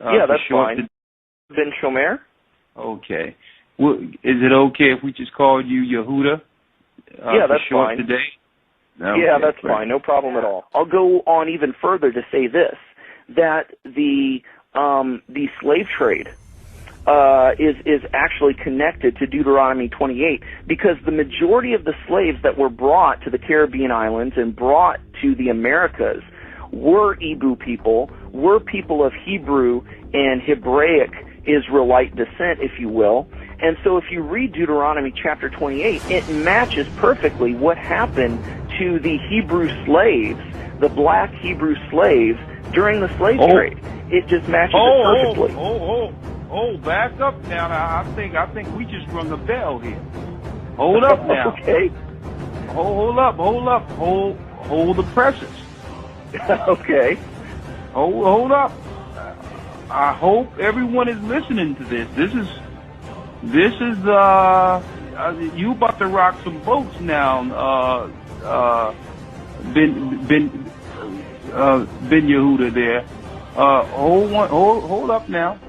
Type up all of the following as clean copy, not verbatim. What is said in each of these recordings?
Yeah, that's fine. Ben Shomer? Okay. Well, is it okay if we just called you Yehuda? Yeah, that's fine. Today? Okay, yeah, that's fine. No problem at all. I'll go on even further to say this, that the slave trade is actually connected to Deuteronomy 28, because the majority of the slaves that were brought to the Caribbean islands and brought to the Americas were Ibu people, were people of Hebrew and Hebraic Israelite descent, if you will. And so if you read Deuteronomy chapter 28, it matches perfectly what happened to the Hebrew slaves, the black Hebrew slaves, during the slave trade. It just matches it perfectly. Back up now. I think we just rung a bell here. Hold up now. Okay. Hold up. Hold the presses. Okay. Hold up. I hope everyone is listening to this. This is you about to rock some boats now. Ben Yehuda there. Hold up now.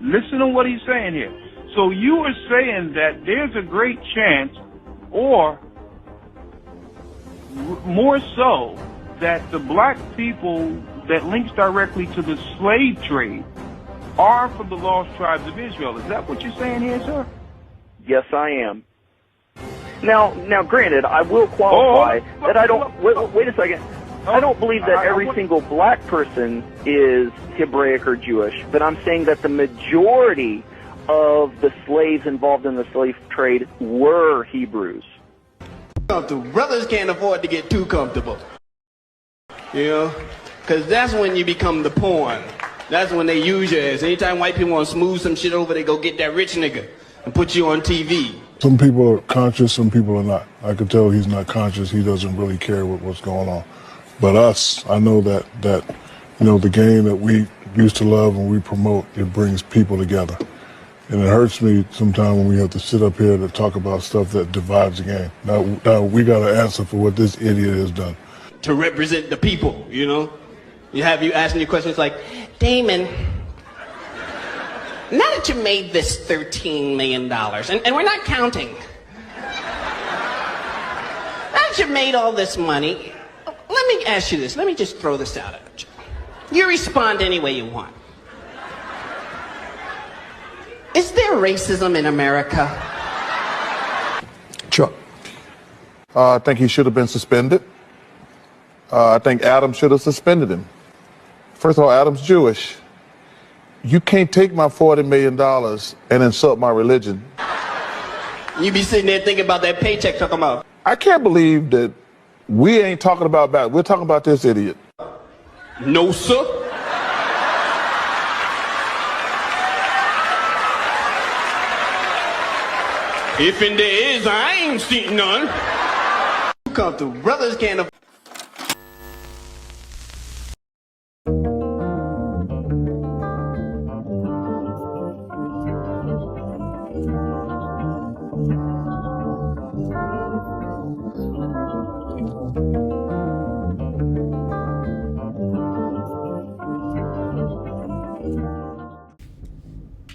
Listen to what he's saying here. So you are saying that there's a great chance, or more so, that the black people that links directly to the slave trade are from the lost tribes of Israel. Is that what you're saying here, sir? Yes, I am. Now, granted, I will qualify that I don't. Wait a second. I don't believe that every single black person is Hebraic or Jewish, but I'm saying that the majority of the slaves involved in the slave trade were Hebrews. Brothers can't afford to get too comfortable, you know, because that's when you become the pawn. That's when they use you as. Anytime white people want to smooth some shit over, they go get that rich nigga and put you on TV. Some people are conscious, some people are not. I can tell he's not conscious. He doesn't really care what's going on. But us, I know that you know, the game that we used to love and we promote, it brings people together. And it hurts me sometimes when we have to sit up here to talk about stuff that divides the game. Now we got to answer for what this idiot has done. To represent the people, you know? You have you asking your questions like, Damon, now that you made this $13 million, and we're not counting. Now that you made all this money, let me ask you this. Let me just throw this out at you. You respond any way you want. Is there racism in America? Chuck, I think he should have been suspended. I think Adam should have suspended him. First of all, Adam's Jewish. You can't take my $40 million and insult my religion. You be sitting there thinking about that paycheck talking about. I can't believe that we ain't talking about that. We're talking about this idiot. No, sir. If in there is, I ain't seen none. Come through. Brothers can't afford.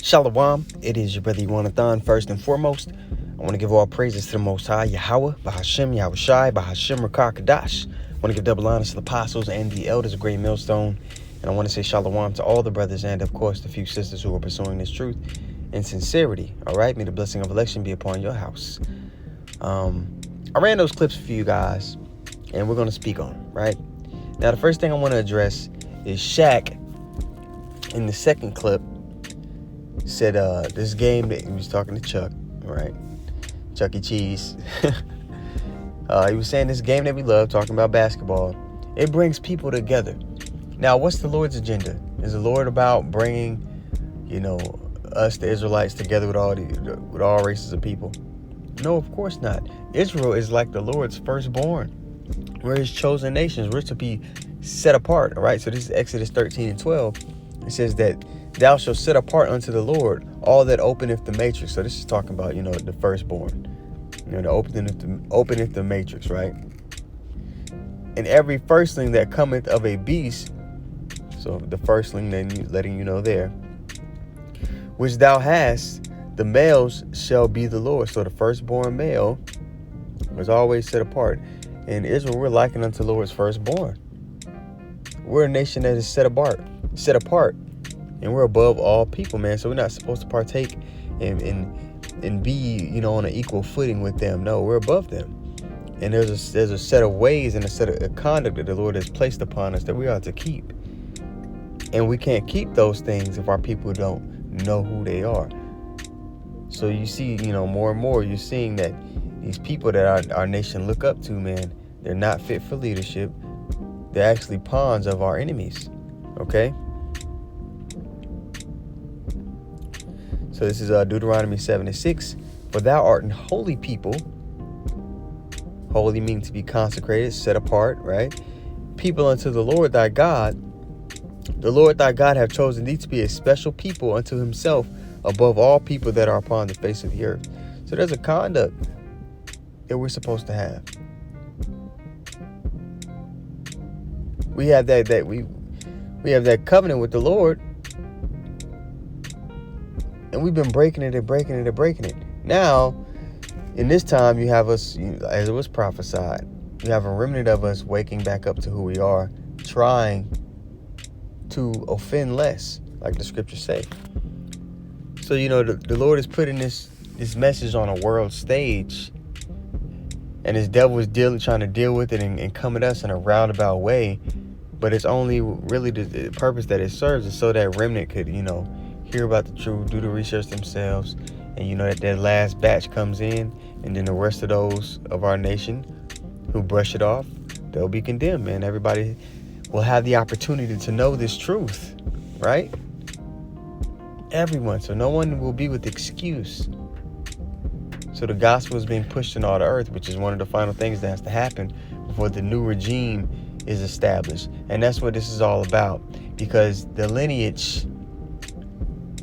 Shalom, it is your brother Yonathan. First and foremost, I want to give all praises to the Most High, Yahweh, Bahashem, Yahushai, Bahashem, Rakar Kadash. I want to give double honors to the apostles and the elders of Great Millstone. And I want to say shalom to all the brothers and, of course, the few sisters who are pursuing this truth in sincerity. All right, may the blessing of election be upon your house. I ran those clips for you guys, and we're going to speak on them, right? Now, the first thing I want to address is Shaq in the second clip said this game that he was talking to Chuck, right? Chuck E. Cheese. He was saying this game that we love, talking about basketball, it brings people together. Now, what's the Lord's agenda? Is the Lord about bringing, you know, us, the Israelites, together with all races of people? No, of course not. Israel is like the Lord's firstborn. We're his chosen nations. We're to be set apart, all right? So this is Exodus 13 and 12. It says that thou shalt set apart unto the Lord all that openeth the matrix. So this is talking about, you know, the firstborn. You know, the openeth the matrix, right? And every firstling that cometh of a beast So the firstling, then letting you know there. Which thou hast, the males shall be the Lord. So the firstborn male was always set apart. In Israel, we're likened unto the Lord's firstborn. We're a nation that is set apart, and we're above all people, man. So we're not supposed to partake and be, on an equal footing with them. No, we're above them. And there's a set of ways and a set of conduct that the Lord has placed upon us that we ought to keep. And we can't keep those things if our people don't know who they are. So you see, more and more, you're seeing that these people that our nation look up to, man, they're not fit for leadership. They're actually pawns of our enemies. Okay? So this is Deuteronomy 7:6. For thou art an holy people. Holy means to be consecrated, set apart, right? People unto the Lord thy God. The Lord thy God hath chosen thee to be a special people unto himself above all people that are upon the face of the earth. So there's a conduct that we're supposed to have. We have we have that covenant with the Lord, and we've been breaking it. Now, in this time, you have us, as it was prophesied, you have a remnant of us waking back up to who we are, trying to offend less, like the scriptures say. So, the Lord is putting this message on a world stage, and his devil is trying to deal with it and come at us in a roundabout way. But it's only really the purpose that it serves is so that remnant could, hear about the truth, do the research themselves, and that last batch comes in, and then the rest of those of our nation who brush it off, they'll be condemned, man. Everybody will have the opportunity to know this truth, right? Everyone. So no one will be with excuse. So the gospel is being pushed in all the earth, which is one of the final things that has to happen before the new regime is established. And that's what this is all about, because the lineage,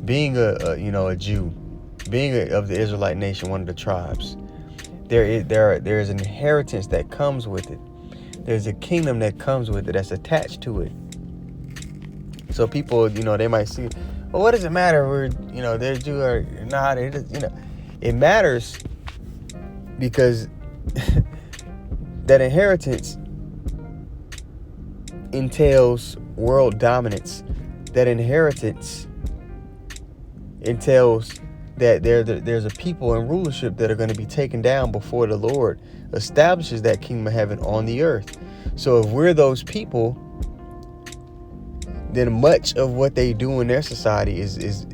being a Jew, being of the Israelite nation, one of the tribes, there is an inheritance that comes with it. There's a kingdom that comes with it, that's attached to it. So people, they might see, well, what does it matter? They're Jew or not? It matters because that inheritance entails world dominance. That inheritance entails that there's a people in rulership that are going to be taken down before the Lord establishes that kingdom of heaven on the earth. So if we're those people, then much of what they do in their society is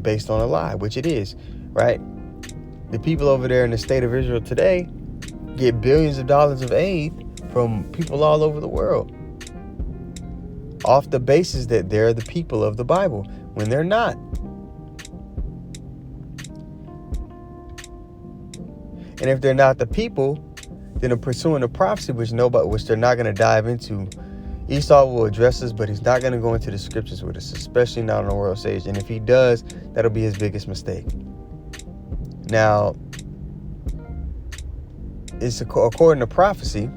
based on a lie, which it is, right? The people over there in the state of Israel today get billions of dollars of aid from people all over the world, off the basis that they're the people of the Bible, when they're not. And if they're not the people, then they're pursuing the prophecy, which they're not going to dive into. Esau will address us, but he's not going to go into the scriptures with us, especially not on the world stage. And if he does, that'll be his biggest mistake. Now, it's according to prophecy,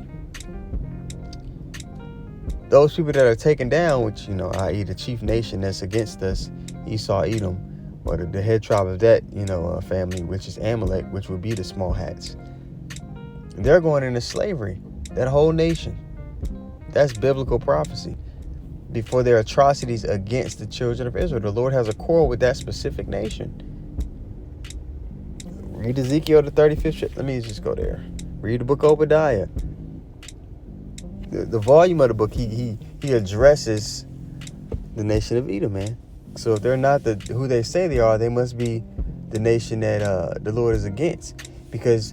those people that are taken down, which, i.e. the chief nation that's against us, Esau, Edom, or the head tribe of that, family, which is Amalek, which would be the small hats. They're going into slavery, that whole nation. That's biblical prophecy. Before their atrocities against the children of Israel, the Lord has a quarrel with that specific nation. Read Ezekiel, the 35th chapter. Let me just go there. Read the book of Obadiah. The volume of the book, he addresses the nation of Edom, man. So if they're not who they say they are, they must be the nation that the Lord is against, because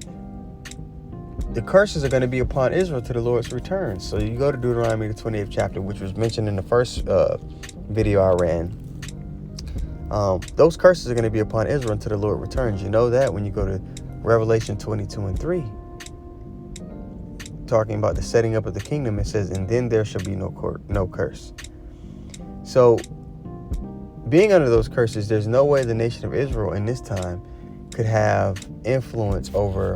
the curses are going to be upon Israel to the Lord's return. So you go to Deuteronomy, the 28th chapter, which was mentioned in the first video I ran. Those curses are going to be upon Israel until the Lord returns. You know that when you go to Revelation 22:3, talking about the setting up of the kingdom, it says, and then there shall be no curse. So being under those curses, there's no way the nation of Israel in this time could have influence over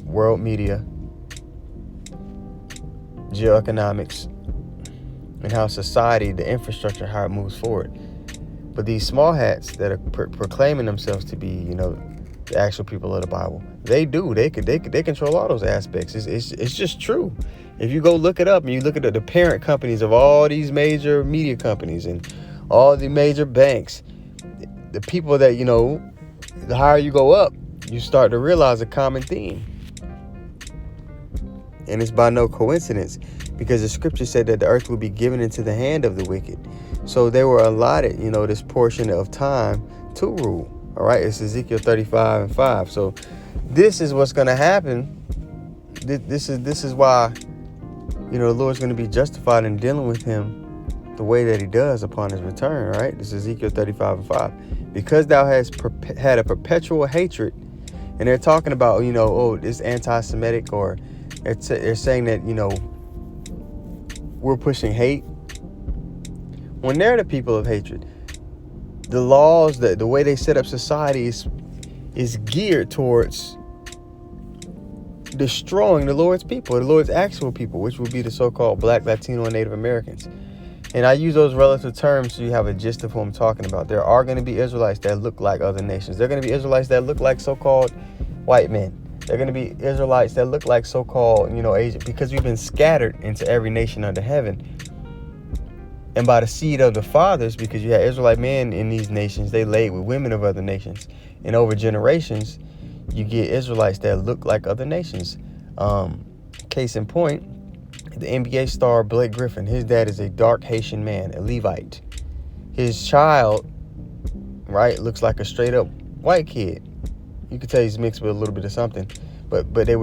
world media, geoeconomics, and how society, the infrastructure, how it moves forward. But these small hats that are proclaiming themselves to be, the actual people of the Bible, they control all those aspects. It's just true. If you go look it up and you look at the parent companies of all these major media companies and all the major banks, the people that, the higher you go up, you start to realize a common theme. And it's by no coincidence, because the scripture said that the earth will be given into the hand of the wicked. So they were allotted, this portion of time to rule. All right, it's Ezekiel 35:5. So this is what's going to happen. This is why, the Lord's going to be justified in dealing with him the way that he does upon his return. All right, this is Ezekiel 35:5. Because thou hast had a perpetual hatred, and they're talking about, it's anti-Semitic, or they're saying that, we're pushing hate. When they're the people of hatred, the laws, the way they set up society is geared towards destroying the Lord's people, the Lord's actual people, which would be the so-called Black, Latino, and Native Americans. And I use those relative terms so you have a gist of who I'm talking about. There are going to be Israelites that look like other nations. There are going to be Israelites that look like so-called white men. There are going to be Israelites that look like so-called, Asian, because we've been scattered into every nation under heaven. And by the seed of the fathers, because you had Israelite men in these nations, they laid with women of other nations. And over generations, you get Israelites that look like other nations. Case in point, the NBA star Blake Griffin, his dad is a dark Haitian man, a Levite. His child, right, looks like a straight up white kid. You could tell he's mixed with a little bit of something, but they all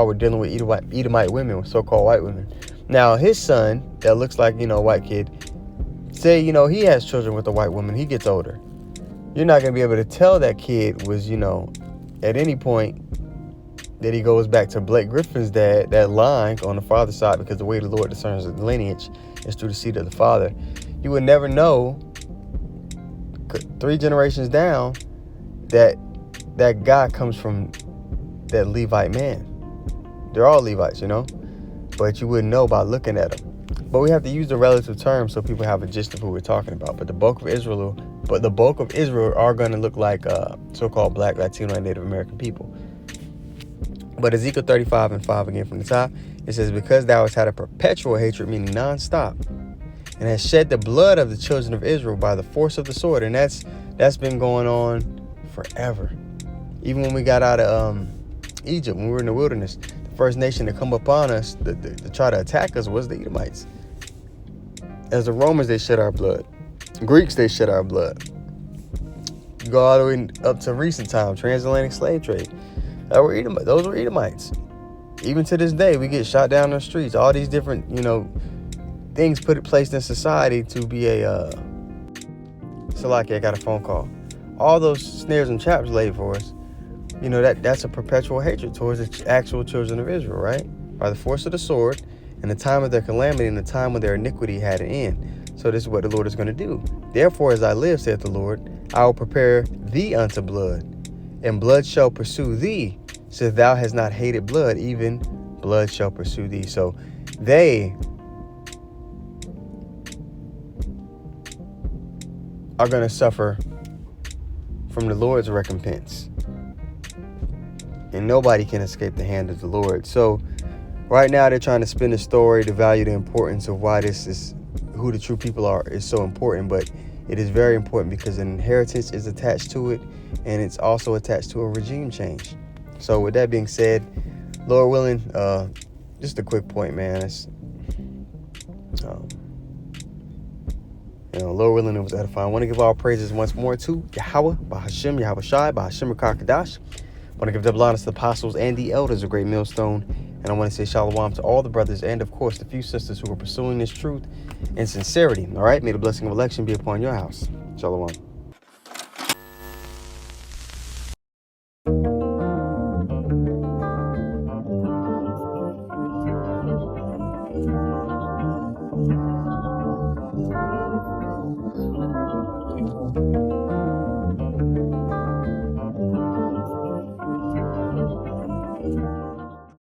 were dealing with Edomite women, so-called white women. Now his son, that looks like, white kid, say, he has children with a white woman, he gets older. You're not going to be able to tell that kid was, at any point that he goes back to Blake Griffin's dad, that line on the father's side, because the way the Lord discerns the lineage is through the seed of the father. You would never know 3 generations down that guy comes from that Levite man. They're all Levites, but you wouldn't know by looking at them. But we have to use the relative terms so people have a gist of who we're talking about. But the bulk of Israel are going to look like so-called Black, Latino, and Native American people. But Ezekiel 35:5 again from the top, it says, because thou hast had a perpetual hatred, meaning nonstop, and has shed the blood of the children of Israel by the force of the sword. And that's been going on forever. Even when we got out of Egypt, when we were in the wilderness, the first nation to come upon us to try to attack us was the Edomites. As the Romans, they shed our blood. Greeks, they shed our blood. You go all the way up to recent time, transatlantic slave trade. Those were Edomites. Even to this day, we get shot down on the streets. All these different, things placed in society to be a... Salaki, I got a phone call. All those snares and traps laid for us, that's a perpetual hatred towards the actual children of Israel, right? By the force of the sword, and the time of their calamity, and the time when their iniquity had an end. So this is what the Lord is going to do. Therefore, as I live, saith the Lord, I will prepare thee unto blood, and blood shall pursue thee. Since thou hast not hated blood, even blood shall pursue thee. So they are going to suffer from the Lord's recompense. And nobody can escape the hand of the Lord. So right now they're trying to spin a story to value the importance of why this is who the true people are is so important. But it is very important because an inheritance is attached to it, and it's also attached to a regime change. So with that being said, Lord willing, just a quick point, man. Lord willing, it was edifying. I want to give all praises once more to Yahweh, Bahashim, Yahweh Shai, Bahashim Rakakadash. I want to give double honors to the apostles and the elders of Great Millstone. And I want to say shalom to all the brothers and, of course, the few sisters who are pursuing this truth in sincerity. All right? May the blessing of election be upon your house. Shalom.